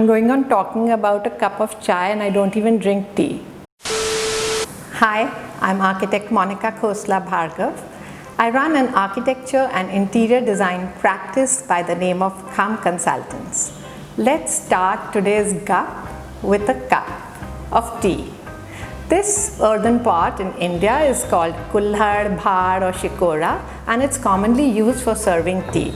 I'm going on talking about a cup of chai and I don't even drink tea. Hi, I'm architect Monica Khosla Bhargav. I run an architecture and interior design practice by the name of Kham Consultants. Let's start today's gup with a cup of tea. This earthen pot in India is called kulhad, bhad or shikora, and it's commonly used for serving tea.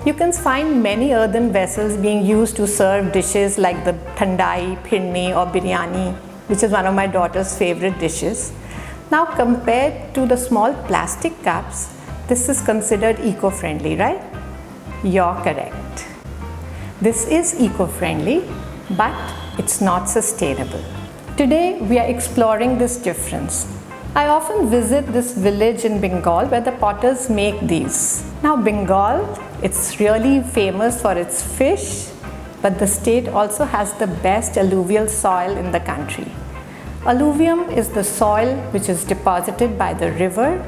You can find many earthen vessels being used to serve dishes like the thandai, phirni or biryani, which is one of my daughter's favorite dishes. Now compared to the small plastic cups, this is considered eco-friendly, right? You're correct. This is eco-friendly, but it's not sustainable. Today we are exploring this difference. I often visit this village in Bengal where the potters make these. Now Bengal, it's really famous for its fish, but the state also has the best alluvial soil in the country. Alluvium is the soil which is deposited by the river,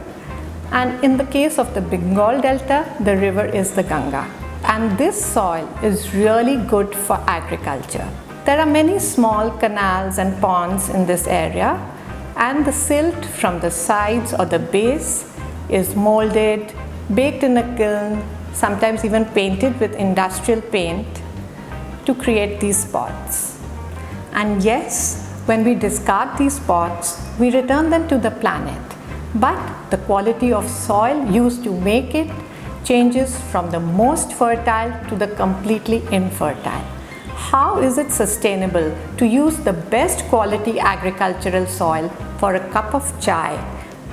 and in the case of the Bengal Delta, the river is the Ganga. And this soil is really good for agriculture. There are many small canals and ponds in this area, and the silt from the sides or the base is molded, baked in a kiln, sometimes even painted with industrial paint to create these pots. And yes, when we discard these pots, we return them to the planet, but the quality of soil used to make it changes from the most fertile to the completely infertile. How is it sustainable to use the best quality agricultural soil for a cup of chai,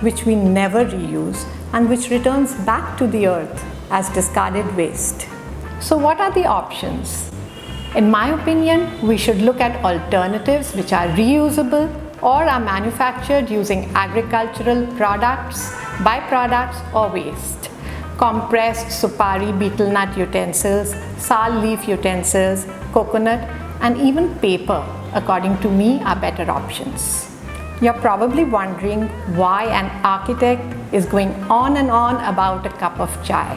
which we never reuse and which returns back to the earth as discarded waste? So what are the options? In my opinion, we should look at alternatives which are reusable or are manufactured using agricultural products, byproducts or waste. Compressed supari betel nut utensils, sal leaf utensils, coconut and even paper, according to me, are better options. You're probably wondering why an architect is going on and on about a cup of chai.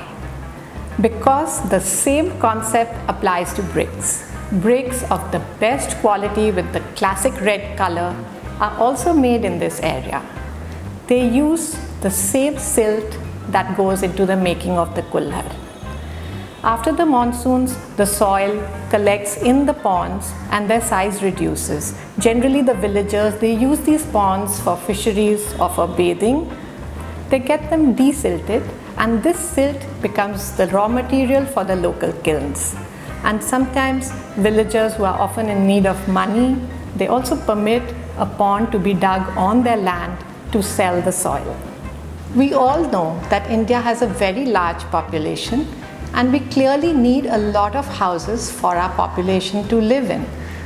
Because the same concept applies to bricks. Bricks of the best quality with the classic red color are also made in this area. They use the same silt that goes into the making of the kulhad. After the monsoons, the soil collects in the ponds and their size reduces. Generally, the villagers, they use these ponds for fisheries or for bathing. They get them desilted, and this silt becomes the raw material for the local kilns. And sometimes villagers who are often in need of money, they also permit a pond to be dug on their land to sell the soil. We all know that India has a very large population, and we clearly need a lot of houses for our population to live in.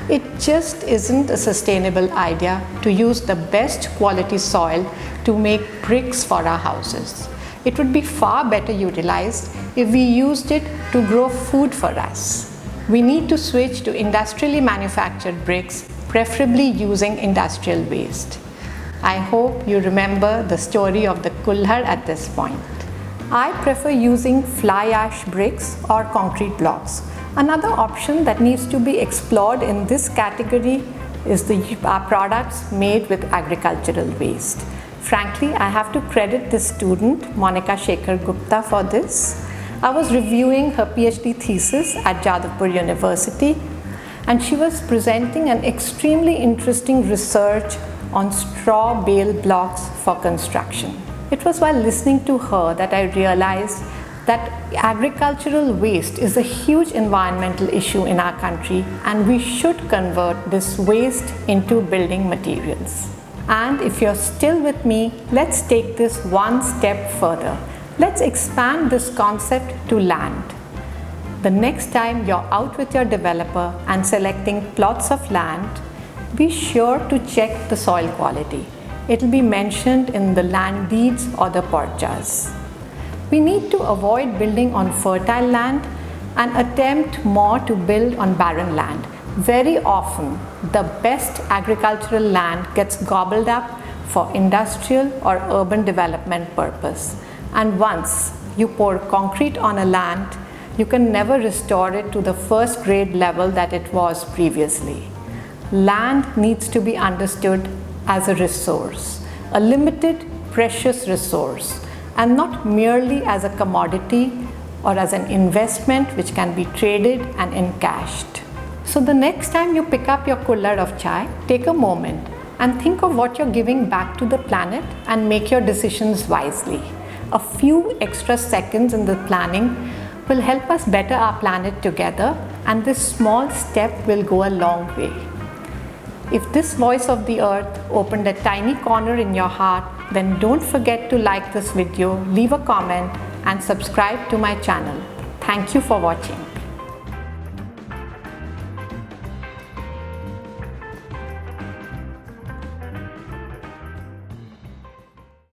It just isn't a sustainable idea to use the best quality soil to make bricks for our houses. It would be far better utilized if we used it to grow food for us. We need to switch to industrially manufactured bricks, preferably using industrial waste. I hope you remember the story of the kulhad at this point. I prefer using fly ash bricks or concrete blocks. Another option that needs to be explored in this category is our products made with agricultural waste. Frankly, I have to credit this student, Monica Shekhar Gupta, for this. I was reviewing her PhD thesis at Jadavpur University, and she was presenting an extremely interesting research on straw bale blocks for construction. It was while listening to her that I realized that agricultural waste is a huge environmental issue in our country, and we should convert this waste into building materials. And if you're still with me, let's take this one step further. Let's expand this concept to land. The next time you're out with your developer and selecting plots of land, be sure to check the soil quality. It will be mentioned in the land deeds or the porchas. We need to avoid building on fertile land and attempt more to build on barren land. Very often, the best agricultural land gets gobbled up for industrial or urban development purpose. And once you pour concrete on a land, you can never restore it to the first grade level that it was previously. Land needs to be understood as a resource, a limited, precious resource, and not merely as a commodity or as an investment which can be traded and encashed. So the next time you pick up your kullar of chai, take a moment and think of what you're giving back to the planet and make your decisions wisely. A few extra seconds in the planning will help us better our planet together, and this small step will go a long way. If this voice of the earth opened a tiny corner in your heart, then don't forget to like this video, leave a comment and subscribe to my channel. Thank you for watching.